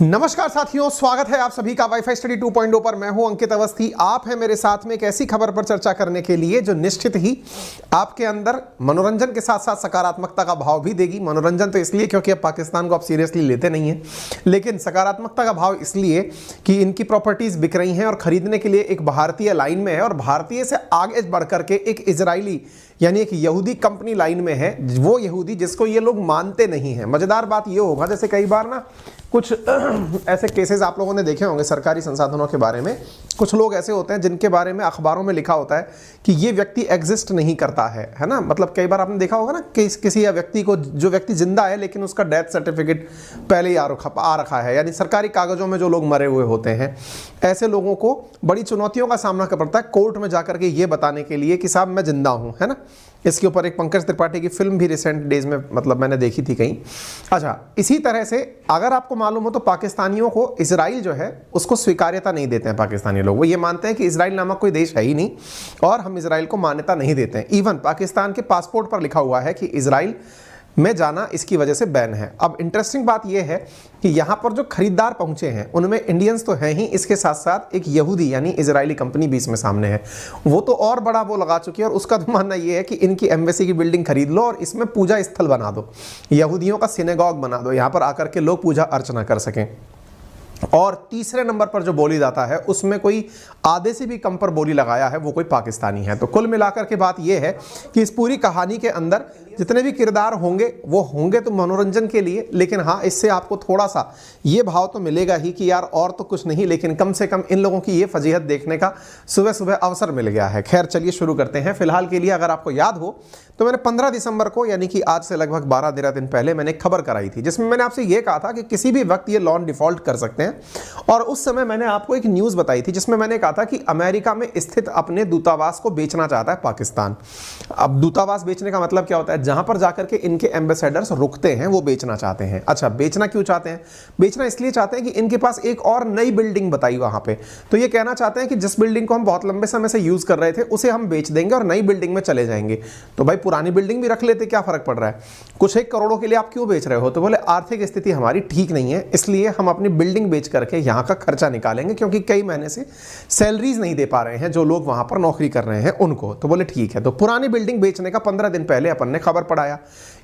नमस्कार साथियों, स्वागत है आप सभी का वाईफाई स्टडी 2.0 पर। मैं हूं अंकित अवस्थी। आप हैं मेरे साथ में एक ऐसी खबर पर चर्चा करने के लिए जो निश्चित ही आपके अंदर मनोरंजन के साथ साथ सकारात्मकता का भाव भी देगी। मनोरंजन तो इसलिए क्योंकि अब पाकिस्तान को आप सीरियसली लेते नहीं हैं, लेकिन सकारात्मकता का भाव इसलिए कि इनकी प्रॉपर्टीज बिक रही हैं और खरीदने के लिए एक भारतीय लाइन में है, और भारतीय से आगे बढ़ करके एक इजरायली यानी एक यहूदी कंपनी लाइन में है। वो यहूदी जिसको ये लोग मानते नहीं हैं। मजेदार बात ये होगा, जैसे कई बार ना कुछ ऐसे केसेस आप लोगों ने देखे होंगे सरकारी संसाधनों के बारे में। कुछ लोग ऐसे होते हैं जिनके बारे में अखबारों में लिखा होता है कि ये व्यक्ति एग्जिस्ट नहीं करता है ना। मतलब कई बार आपने देखा होगा ना कि किसी व्यक्ति को, जो व्यक्ति जिंदा है लेकिन उसका डेथ सर्टिफिकेट पहले ही आ रखा है, यानी सरकारी कागजों में जो लोग मरे हुए होते हैं, ऐसे लोगों को बड़ी चुनौतियों का सामना करना पड़ता है कोर्ट में जाकर के ये बताने के लिए कि साहब मैं जिंदा हूँ, है ना। इसके ऊपर एक पंकज त्रिपाठी की फिल्म भी रिसेंट डेज में मतलब मैंने देखी थी कहीं। अच्छा, इसी तरह से अगर आपको मालूम हो तो पाकिस्तानियों को इजराइल जो है उसको स्वीकार्यता नहीं देते हैं पाकिस्तानी लोग। वो ये मानते हैं कि इजराइल नामक कोई देश है ही नहीं और हम इजराइल को मान्यता नहीं देते हैं। इवन पाकिस्तान के पासपोर्ट पर लिखा हुआ है कि इजराइल में जाना इसकी वजह से बैन है। अब इंटरेस्टिंग बात यह है कि यहाँ पर जो खरीदार पहुंचे हैं उनमें इंडियंस तो हैं ही, इसके साथ साथ एक यहूदी यानी इजरायली कंपनी भी इसमें सामने है। वो तो और बड़ा वो लगा चुकी है और उसका तो मानना ये है कि इनकी एम्बेसी की बिल्डिंग खरीद लो और इसमें पूजा स्थल बना दो, यहूदियों का सिनेगॉग बना दो, यहाँ पर आकर के लोग पूजा अर्चना कर सकें। और तीसरे नंबर पर जो बोली जाता है उसमें कोई आधे से भी कम पर बोली लगाया है वो कोई पाकिस्तानी है। तो कुल मिलाकर के बात यह है कि इस पूरी कहानी के अंदर जितने भी किरदार होंगे वो होंगे तो मनोरंजन के लिए, लेकिन हाँ इससे आपको थोड़ा सा ये भाव तो मिलेगा ही कि यार और तो कुछ नहीं, लेकिन कम से कम इन लोगों की ये फजीहत देखने का सुबह सुबह अवसर मिल गया है। खैर चलिए शुरू करते हैं। फिलहाल के लिए अगर आपको याद हो तो मैंने 15 दिसंबर को यानी कि आज से लगभग 12-13 दिन पहले मैंने एक खबर कराई थी जिसमें मैंने आपसे ये कहा था कि किसी भी वक्त ये लोन डिफॉल्ट कर सकते हैं। और उस समय मैंने आपको एक न्यूज़ बताई थी जिसमें मैंने कहा था कि अमेरिका में स्थित अपने दूतावास को बेचना चाहता है पाकिस्तान। अब दूतावास बेचने का मतलब क्या होता है? जहां पर जाकर के इनके एम्बेसडर्स रुकते हैं वो बेचना चाहते हैं। अच्छा, बेचना क्यों चाहते हैं? बेचना इसलिए चाहते हैं कि इनके पास एक और नई बिल्डिंग बताई वहां पे, तो ये कहना चाहते हैं कि जिस बिल्डिंग को हम बहुत लंबे समय से यूज कर रहे थे उसे हम बेच देंगे और नई बिल्डिंग में चले जाएंगे। तो भाई पुरानी बिल्डिंग भी रख लेते, क्या फर्क पड़ रहा है? कुछ एक करोड़ों के लिए आप क्यों बेच रहे हो? तो बोले आर्थिक स्थिति हमारी ठीक नहीं है, इसलिए हम अपनी बिल्डिंग बेच करके यहाँ का खर्चा निकालेंगे, क्योंकि कई महीने से सैलरीज नहीं दे पा रहे हैं जो लोग वहां पर नौकरी कर रहे हैं उनको। तो बोले ठीक है। तो पुरानी बिल्डिंग बेचने का 15 दिन पहले अपन ने खबर पढ़ाया।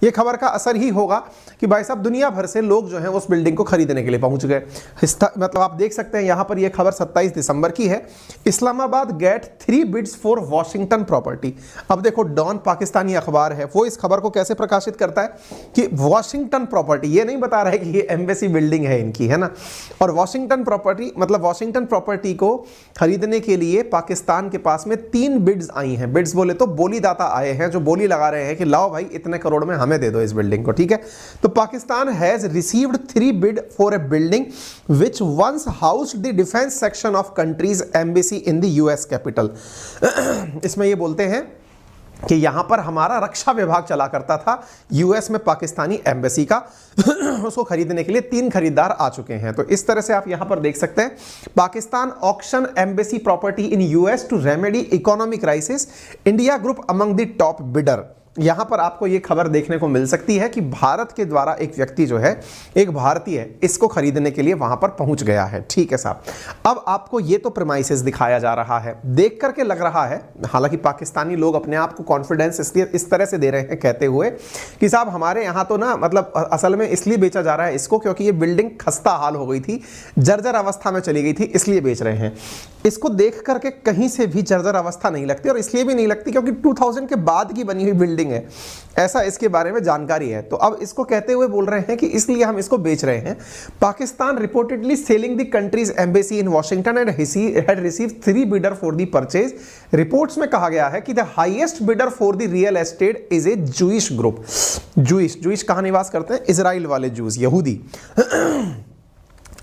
ये खबर का असर ही होगा कि भाई साहब दुनिया भर से लोग जो हैं उस बिल्डिंग को खरीदने के लिए पहुंच गए। मतलब आप देख सकते हैं यहां पर यह खबर 27 दिसंबर की है। Islamabad get 3 bids for Washington property. अब देखो, डॉन पाकिस्तानी अखबार है, वो इस खबर को कैसे प्रकाशित करता है कि वॉशिंगटन प्रॉपर्टी, ये नहीं बता रहा है कि ये एम्बेसी बिल्डिंग है इनकी, है ना। और वॉशिंगटन प्रॉपर्टी मतलब वॉशिंगटन प्रॉपर्टी को खरीदने के लिए पाकिस्तान के पास में 3 बिड्स आई हैं। बिड्स बोले तो बोलीदाता आए हैं जो बोली लगा रहे हैं कि लाओ भाई इतने करोड़ में हमें दे दो इस बिल्डिंग को, ठीक है। तो Pakistan has received 3 bid for a building which once housed the defence section of countries embassy in the US capital. इसमें ये बोलते हैं कि यहां पर हमारा रक्षा विभाग चला करता था यूएस में पाकिस्तानी एम्बेसी का। उसको खरीदने के लिए 3 खरीदार आ चुके हैं। तो इस तरह से आप यहां पर देख सकते हैं, Pakistan auction embassy property in US to remedy economic crisis, India group among the top bidder. यहां पर आपको यह खबर देखने को मिल सकती है कि भारत के द्वारा एक व्यक्ति जो है, एक भारतीय, इसको खरीदने के लिए वहां पर पहुंच गया है, ठीक है साहब। अब आपको ये तो प्रीमाइसेस दिखाया जा रहा है, देख करके लग रहा है, हालांकि पाकिस्तानी लोग अपने आप को कॉन्फिडेंस इसलिए इस तरह से दे रहे हैं कहते हुए कि साहब हमारे यहां तो ना मतलब असल में इसलिए बेचा जा रहा है इसको क्योंकि ये बिल्डिंग खस्ता हाल हो गई थी, जर्जर अवस्था में चली गई थी, इसलिए बेच रहे हैं। इसको देख करके कहीं से भी जर्जर अवस्था नहीं लगती, और इसलिए भी नहीं लगती क्योंकि 2000 के बाद की बनी हुई बिल्डिंग है, ऐसा इसके बारे में जानकारी है। तो अब इसको कहते हुए बोल रहे हैं कि इसलिए हम इसको बेच रहे हैं। Pakistan reportedly selling the countries embassy in Washington and had received 3 bidder for the purchase. Reports में कहा गया है कि the highest bidder for the real estate is a Jewish group. Jewish कहां निवास करते हैं? इजराइल वाले जूस, यहूदी।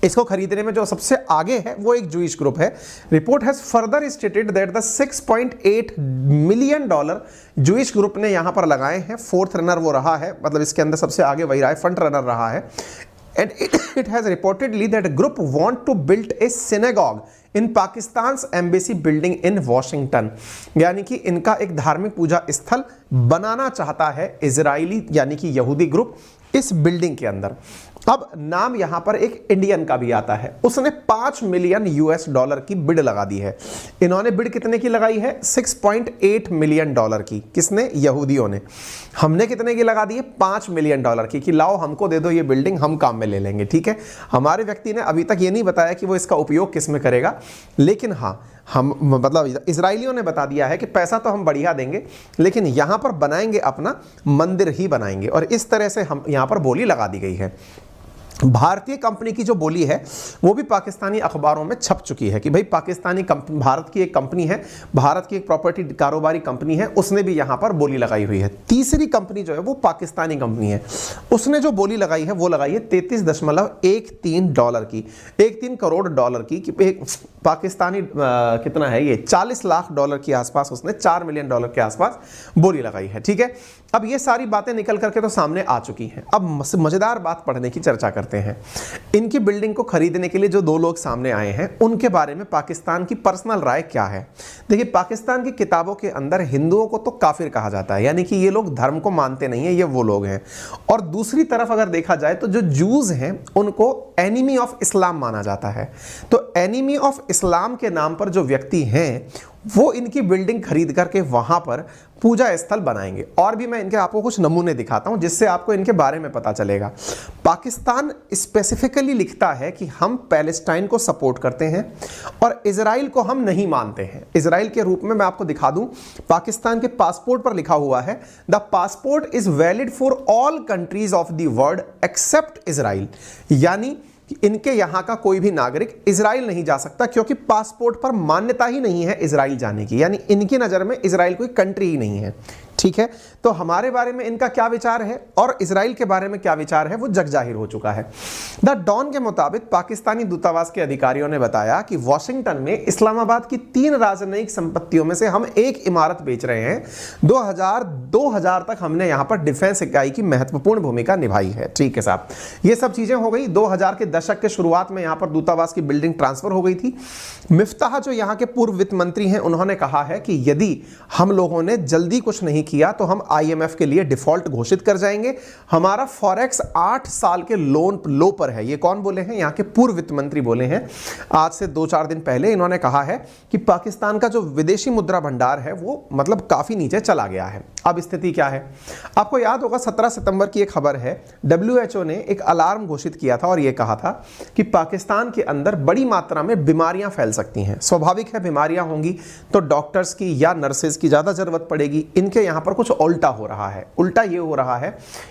इसको खरीदने में जो सबसे आगे है वो एक जूइश ग्रुप है। Report has further stated that the $6.8 million Jewish group ने यहां पर लगाए हैं। 4th रनर वो रहा है, मतलब इसके अंदर सबसे आगे वही रहा है, फ्रंट रनर रहा है। and it has reportedly that a group want to build a synagogue in Pakistan's embassy building in Washington। यानी कि इनका एक धार्मिक पूजा स्थल बनाना चाहता है इजरायली यानी कि यहूदी ग्रुप इस बिल्डिंग के अंदर। अब नाम यहां पर एक इंडियन का भी आता है, उसने $5 मिलियन की बिड लगा दी है। इन्होंने बिड कितने की लगाई है? $6.8 मिलियन की। किसने? यहूदियों ने। हमने कितने की लगा दी है? $5 मिलियन की कि लाओ हमको दे दो ये बिल्डिंग, हम काम में ले लेंगे। ठीक है, हमारे व्यक्ति ने अभी तक ये नहीं बताया कि वो इसका उपयोग किस में करेगा, लेकिन हाँ हम मतलब इजरायलियों ने बता दिया है कि पैसा तो हम बढ़िया देंगे लेकिन यहां पर बनाएंगे अपना मंदिर ही बनाएंगे, और इस तरह से हम यहां पर बोली लगा दी गई है। भारतीय कंपनी की जो बोली है वो भी पाकिस्तानी अखबारों में छप चुकी है कि भाई पाकिस्तानी कंपनी, भारत की एक कंपनी है, भारत की एक प्रॉपर्टी कारोबारी कंपनी है, उसने भी यहां पर बोली लगाई हुई है। तीसरी कंपनी जो है वो पाकिस्तानी कंपनी है, उसने जो बोली लगाई है वो लगाई है $33.13 की, $13 करोड़ की, एक पाकिस्तानी कितना है ये, $40 लाख के आसपास, उसने $4 मिलियन के आसपास बोली लगाई है। ठीक है, अब ये सारी बातें निकल करके तो सामने आ चुकी हैं। अब मजेदार बात पढ़ने की चर्चा करते हैं। इनकी बिल्डिंग को खरीदने के लिए जो दो लोग सामने आए हैं उनके बारे में पाकिस्तान की पर्सनल राय क्या है। देखिए, पाकिस्तान की किताबों के अंदर हिंदुओं को तो काफिर कहा जाता है, यानी कि ये लोग धर्म को मानते नहीं है, ये वो लोग हैं। और दूसरी तरफ अगर देखा जाए तो जो जूज हैं उनको एनिमी ऑफ इस्लाम माना जाता है। तो एनिमी ऑफ इस्लाम के नाम पर जो व्यक्ति हैं वो इनकी बिल्डिंग खरीद करके वहां पर पूजा स्थल बनाएंगे। और भी मैं इनके आपको कुछ नमूने दिखाता हूं जिससे आपको इनके बारे में पता चलेगा। पाकिस्तान स्पेसिफिकली लिखता है कि हम पैलेस्टाइन को सपोर्ट करते हैं और इजराइल को हम नहीं मानते हैं। इजराइल के रूप में मैं आपको दिखा दूं, पाकिस्तान के पासपोर्ट पर लिखा हुआ है the passport is valid for all countries of the world accept Israel, यानी इनके यहां का कोई भी नागरिक इजराइल नहीं जा सकता क्योंकि पासपोर्ट पर मान्यता ही नहीं है इजराइल जाने की, यानी इनकी नजर में इजराइल कोई कंट्री ही नहीं है। ठीक है, तो हमारे बारे में इनका क्या विचार है और इजराइल के बारे में क्या विचार है वो जग जाहिर हो चुका है। द डॉन के मुताबिक पाकिस्तानी दूतावास के अधिकारियों ने बताया कि वॉशिंगटन में इस्लामाबाद की 3 राजनयिक संपत्तियों में से हम एक इमारत बेच रहे हैं। 2000 तक हमने यहां पर डिफेंस इकाई की महत्वपूर्ण भूमिका निभाई है। ठीक है साहब, ये सब चीजें हो गई। 2000 के दशक के शुरुआत में यहां पर दूतावास की बिल्डिंग ट्रांसफर हो गई थी। मिफ्ताह जो यहां के पूर्व वित्त मंत्री हैं, उन्होंने कहा है कि यदि हम लोगों ने जल्दी कुछ नहीं किया तो हम IMF के लिए डिफॉल्ट घोषित कर जाएंगे। हमारा फॉरेक्स 8 साल के लोन लो पर है। ये कौन बोले हैं? यहां के पूर्व वित्त मंत्री बोले हैं आज से 2-4 दिन पहले। इन्होंने कहा है कि पाकिस्तान का जो विदेशी मुद्रा भंडार है वो मतलब काफी नीचे चला गया है। अब स्थिति क्या है? आपको याद होगा 17 सितंबर की एक खबर है, WHO ने एक अलार्म घोषित किया था और यह कहा था कि पाकिस्तान के अंदर बड़ी मात्रा में बीमारियां फैल सकती हैं। स्वाभाविक है, बीमारियां होंगी तो डॉक्टर्स की या नर्सेज की ज्यादा जरूरत पड़ेगी। इनके यहां पर कुछ उल्टा हो रहा है। उल्टा ये हो रहा है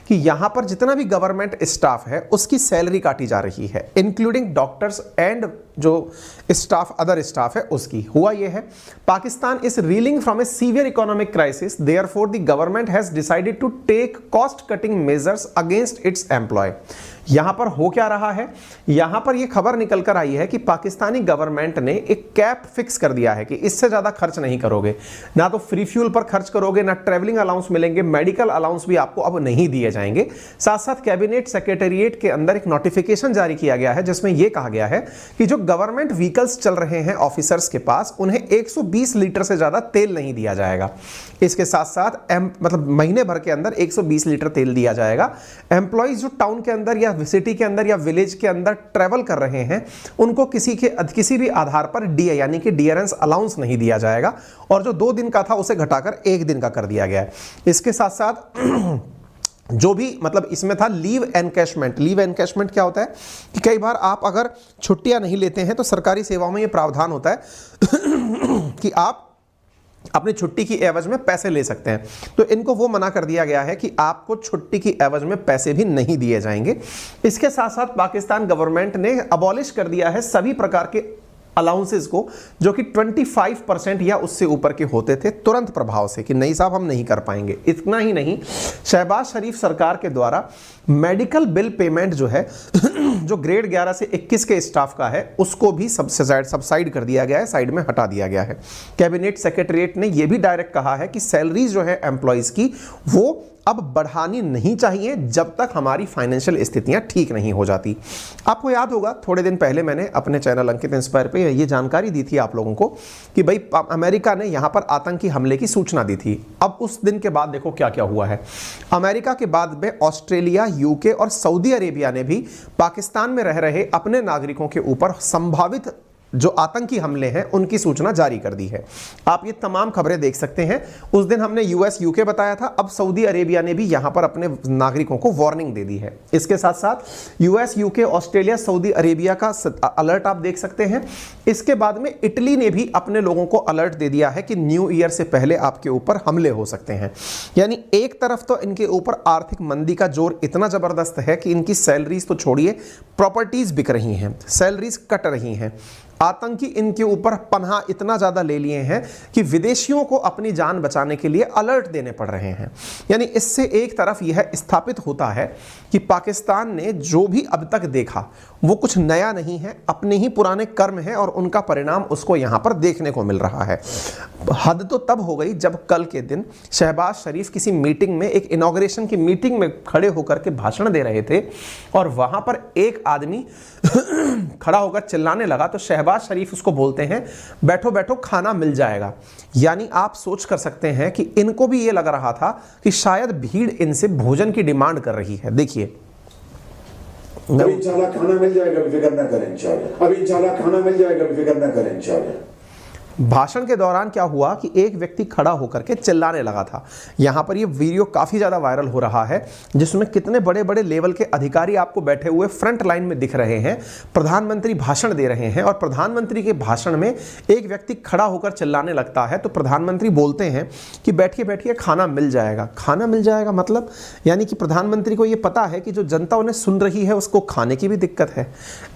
कि यहां पर जितना भी गवर्नमेंट स्टाफ है उसकी सैलरी काटी जा रही है, इंक्लूडिंग डॉक्टर्स एंड जो स्टाफ अदर स्टाफ है उसकी। हुआ यह है, Pakistan is reeling from a severe economic crisis, therefore the government has decided to take cost cutting measures against its employ. यहां पर हो क्या रहा है? यहां पर यह खबर निकल कर आई है कि पाकिस्तानी गवर्नमेंट ने एक कैप फिक्स कर दिया है कि इससे ज्यादा खर्च नहीं करोगे, ना तो फ्री फ्यूल पर खर्च करोगे, ना ट्रेवलिंग अलाउंस मिलेंगे, मेडिकल अलाउंस भी आपको अब नहीं दिए जाएंगे। साथ साथ कैबिनेट सेक्रेटेरिएट के अंदर एक नोटिफिकेशन जारी किया गया है जिसमें यह कहा गया है कि जो गवर्नमेंट व्हीकल्स चल रहे हैं ऑफिसर्स के पास, उन्हें 120 लीटर से ज्यादा तेल नहीं दिया जाएगा। इसके साथ साथ मतलब महीने भर के अंदर 120 लीटर तेल दिया जाएगा। एम्प्लॉइज जो टाउन के अंदर या सिटी के अंदर या विलेज के अंदर ट्रेवल कर रहे हैं उनको किसी भी आधार पर डीए यानी कि डियरेंस अलाउंस नहीं दिया जाएगा, और जो 2 दिन का था उसे घटाकर 1 दिन का कर दिया गया है। इसके साथ साथ जो भी मतलब इसमें था लीव एनकैशमेंट। लीव एनकैशमेंट क्या होता है कि कई बार आप अगर छुट्टियां नहीं लेते हैं तो सरकारी सेवाओं में यह प्रावधान होता है कि आप अपनी छुट्टी की एवज में पैसे ले सकते हैं। तो इनको वो मना कर दिया गया है कि आपको छुट्टी की एवज में पैसे भी नहीं दिए जाएंगे। इसके साथ साथ पाकिस्तान गवर्नमेंट ने अबॉलिश कर दिया है सभी प्रकार के अलाउंसेस को जो कि 25% या उससे ऊपर के होते थे, तुरंत प्रभाव से कि नहीं साहब हम नहीं कर पाएंगे। इतना ही नहीं, शहबाज शरीफ सरकार के द्वारा मेडिकल बिल पेमेंट जो है जो ग्रेड 11 से 21 के स्टाफ का है उसको भी सबसाइड कर दिया गया है, साइड में हटा दिया गया है। कैबिनेट सेक्रेटरीट ने यह भी डायरेक्ट कहा है कि सैलरीज जो है एम्प्लॉइज की वो अब बढ़ानी नहीं चाहिए जब तक हमारी फाइनेंशियल स्थितियां ठीक नहीं हो जाती। आपको याद होगा थोड़े दिन पहले मैंने अपने चैनल अंकित इंस्पायर पे ये जानकारी दी थी आप लोगों को कि भाई अमेरिका ने यहां पर आतंकी हमले की सूचना दी थी। अब उस दिन के बाद देखो क्या क्या हुआ है। अमेरिका के बाद में ऑस्ट्रेलिया, यूके और सऊदी अरेबिया ने भी पाकिस्तान में रह रहे अपने नागरिकों के ऊपर संभावित जो आतंकी हमले हैं उनकी सूचना जारी कर दी है। आप ये तमाम खबरें देख सकते हैं। उस दिन हमने यूएस, यूके बताया था, अब सऊदी अरेबिया ने भी यहां पर अपने नागरिकों को वार्निंग दे दी है। इसके साथ साथ US, UK, Australia, Saudi Arabia का अलर्ट आप देख सकते हैं। इसके बाद में इटली ने भी अपने लोगों को अलर्ट दे दिया है कि न्यू ईयर से पहले आपके ऊपर हमले हो सकते हैं। यानी एक तरफ तो इनके ऊपर आर्थिक मंदी का जोर इतना जबरदस्त है कि इनकी सैलरीज तो छोड़िए, प्रॉपर्टीज बिक रही हैं, सैलरीज कट रही हैं। आतंकी इनके ऊपर पनाह इतना ज्यादा ले लिए हैं कि विदेशियों को अपनी जान बचाने के लिए अलर्ट देने पड़ रहे हैं। यानी इससे एक तरफ यह स्थापित होता है कि पाकिस्तान ने जो भी अब तक देखा वो कुछ नया नहीं है, अपने ही पुराने कर्म है और उनका परिणाम उसको यहां पर देखने को मिल रहा है। हद तो तब हो गई जब कल के दिन शहबाज शरीफ किसी मीटिंग में, एक इनॉग्रेशन की मीटिंग में खड़े होकर के भाषण दे रहे थे और वहां पर एक आदमी खड़ा होकर चिल्लाने लगा तो शहबाज शरीफ उसको बोलते हैं बैठो बैठो खाना मिल जाएगा। यानी आप सोच कर सकते हैं कि इनको भी ये लग रहा था कि शायद भीड़ इनसे भोजन की डिमांड कर रही है। देखिए, अभी इंशाल्लाह खाना मिल जाएगा, फिक्र ना करें इंशाल्लाह। अभी इंशाल्लाह खाना मिल जाएगा, फिक्र ना करें इंशाल्लाह। भाषण के दौरान क्या हुआ कि एक व्यक्ति खड़ा होकर के चिल्लाने लगा था। यहां पर ये वीडियो काफी ज्यादा वायरल हो रहा है जिसमें कितने बड़े बड़े लेवल के अधिकारी आपको बैठे हुए फ्रंट लाइन में दिख रहे हैं। प्रधानमंत्री भाषण दे रहे हैं और प्रधानमंत्री के भाषण में एक व्यक्ति खड़ा होकर चिल्लाने लगता है तो प्रधानमंत्री बोलते हैं कि बैठिए बैठिए खाना मिल जाएगा। खाना मिल जाएगा मतलब यानी कि प्रधानमंत्री को ये पता है कि जो जनता उन्हें सुन रही है उसको खाने की भी दिक्कत है।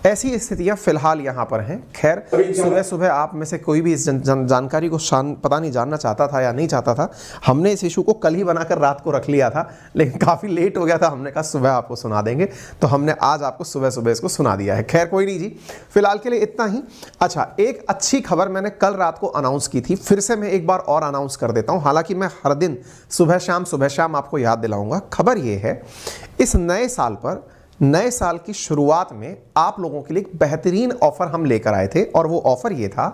ऐसी स्थितियां फिलहाल यहां पर हैं। खैर, सुबह सुबह आप में से कोई भी इस जानकारी को पता नहीं जानना चाहता था या नहीं चाहता था। हमने इस इशू को कल ही बनाकर रात को रख लिया था, लेकिन काफ़ी लेट हो गया था। हमने कहा सुबह आपको सुना देंगे, तो हमने आज आपको सुबह सुबह इसको सुना दिया है। खैर कोई नहीं जी, फिलहाल के लिए इतना ही। अच्छा, एक अच्छी खबर मैंने कल रात को अनाउंस की थी, फिर से मैं एक बार और अनाउंस कर देता हूँ। हालांकि मैं हर दिन सुबह शाम आपको याद दिलाऊंगा। खबर ये है, इस नए साल पर, नए साल की शुरुआत में आप लोगों के लिए एक बेहतरीन ऑफर हम लेकर आए थे और वो ऑफर ये था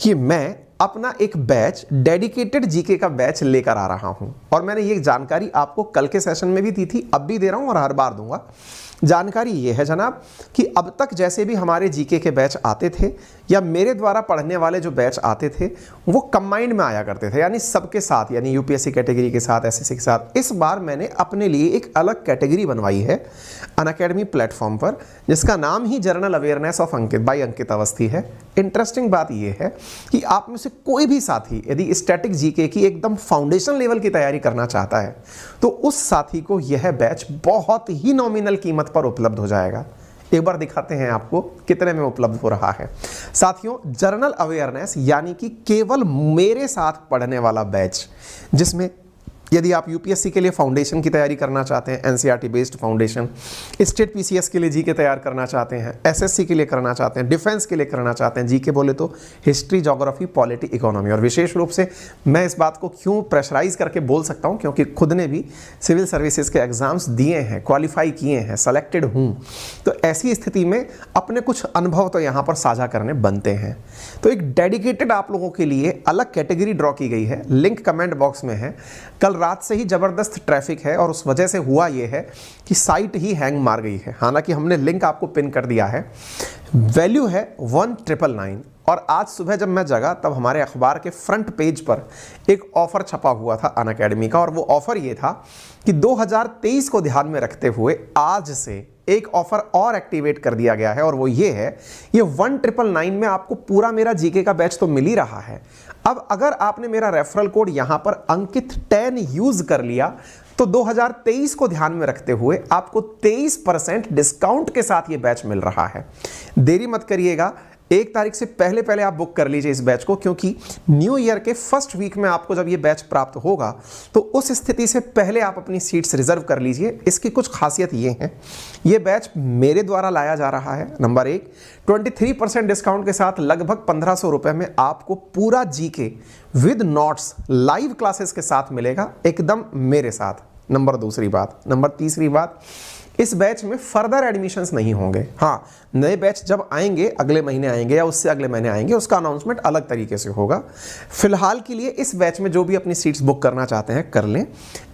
कि मैं अपना एक बैच, डेडिकेटेड जीके का बैच लेकर आ रहा हूं। और मैंने ये जानकारी आपको कल के सेशन में भी दी थी, अब भी दे रहा हूं और हर बार दूंगा। जानकारी ये है जनाब कि अब तक जैसे भी हमारे जीके के बैच आते थे या मेरे द्वारा पढ़ने वाले जो बैच आते थे वो कंबाइंड में आया करते थे, यानी सबके साथ, यानी यूपीएससी कैटेगरी के साथ, एसएससी के साथ। इस बार मैंने अपने लिए एक अलग कैटेगरी बनवाई है अनअकैडमी प्लेटफॉर्म पर, जिसका नाम ही journal awareness of Ankit by Ankit Awasthi है। इंटरेस्टिंग बात यह है कि आप में से कोई भी साथी यदि स्टैटिक जीके की एकदम फाउंडेशन लेवल की तैयारी करना चाहता है तो उस साथी को यह बैच बहुत ही नॉमिनल कीमत पर उपलब्ध हो जाएगा। एक बार दिखाते हैं आपको कितने में उपलब्ध हो रहा है। साथियों, जर्नल अवेयरनेस यानी कि केवल मेरे साथ पढ़ने वाला बैच, जिसमें यदि आप यूपीएससी के लिए फाउंडेशन की तैयारी करना चाहते हैं, NCERT based foundation, state PCS के लिए जीके तैयार करना चाहते हैं, एसएससी के लिए करना चाहते हैं, डिफेंस के लिए करना चाहते हैं, जीके बोले तो हिस्ट्री, ज्योग्राफी, पॉलिटी, इकोनॉमी। और विशेष रूप से मैं इस बात को क्यों प्रेशराइज करके बोल सकता हूं, क्योंकि खुद ने भी सिविल सर्विसेज के एग्जाम्स दिए हैं, क्वालिफाई किए हैं, सेलेक्टेड हूं। तो ऐसी स्थिति में अपने कुछ अनुभव तो यहाँ पर साझा करने बनते हैं। तो एक डेडिकेटेड आप लोगों के लिए अलग कैटेगरी ड्रॉ की गई है, लिंक कमेंट बॉक्स में है। कल रात से ही जबरदस्त ट्रैफिक है और उस वजह से हुआ यह है कि साइट ही हैंग मार गई है। हालांकि हमने लिंक आपको पिन कर दिया है। वैल्यू है 1999 और आज सुबह जब मैं जगा तब हमारे अखबार के फ्रंट पेज पर एक ऑफर छपा हुआ था अनअकैडमी का, और वो ऑफर ये था कि 2023 को ध्यान में रखते हुए आज से एक ऑफर और एक्टिवेट कर दिया गया है और वो ये है, ये 1999 में आपको पूरा मेरा जीके का बैच तो मिल ही रहा है। अब अगर आपने मेरा रेफरल कोड यहां पर अंकित 10 यूज कर लिया तो 2023 को ध्यान में रखते हुए आपको 23% डिस्काउंट के साथ ये बैच मिल रहा है। देरी मत करिएगा, 1 तारीख से पहले आप बुक कर लीजिए इस बैच को, क्योंकि न्यू ईयर के फर्स्ट वीक में आपको जब ये बैच प्राप्त होगा तो उस स्थिति से पहले आप अपनी सीट्स रिजर्व कर लीजिए। इसकी कुछ खासियत ये है, ये बैच मेरे द्वारा लाया जा रहा है। नंबर 1, 23% डिस्काउंट के साथ लगभग 1500 रुपए में आपको पूरा GK with notes live classes के साथ मिलेगा, एकदम मेरे साथ। नंबर दूसरी बात। नंबर तीसरी बात, इस बैच में फर्दर एडमिशन्स नहीं होंगे। हाँ, नए बैच जब आएंगे, अगले महीने आएंगे या उससे अगले महीने आएंगे, उसका अनाउंसमेंट अलग तरीके से होगा। फिलहाल के लिए इस बैच में जो भी अपनी सीट्स बुक करना चाहते हैं कर लें।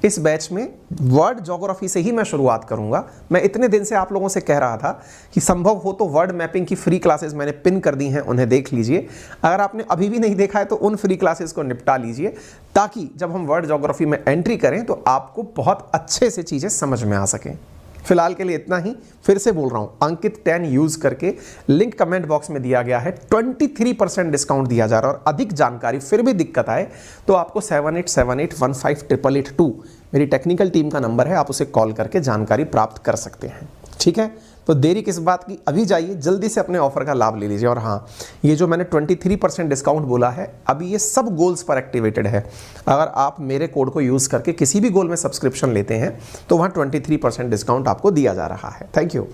इस बैच में वर्ड ज्योग्राफी से ही मैं शुरुआत करूंगा। मैं इतने दिन से आप लोगों से कह रहा था कि संभव हो तो वर्ड मैपिंग की फ्री क्लासेस मैंने पिन कर दी हैं, उन्हें देख लीजिए। अगर आपने अभी भी नहीं देखा है तो उन फ्री क्लासेस को निपटा लीजिए, ताकि जब हम वर्ड ज्योग्राफी में एंट्री करें तो आपको बहुत अच्छे से चीज़ें समझ में आ सकें। फिलहाल के लिए इतना ही। फिर से बोल रहा हूं, अंकित 10 यूज करके लिंक कमेंट बॉक्स में दिया गया है। 23% डिस्काउंट दिया जा रहा है। और अधिक जानकारी फिर भी दिक्कत आए तो आपको 7878158882 मेरी टेक्निकल टीम का नंबर है, आप उसे कॉल करके जानकारी प्राप्त कर सकते हैं। ठीक है, तो देरी किस बात की, अभी जाइए जल्दी से अपने ऑफर का लाभ ले लीजिए। और हाँ, ये जो मैंने 23% डिस्काउंट बोला है, अभी ये सब गोल्स पर एक्टिवेटेड है। अगर आप मेरे कोड को यूज़ करके किसी भी गोल में सब्सक्रिप्शन लेते हैं तो वहाँ 23% डिस्काउंट आपको दिया जा रहा है। Thank you.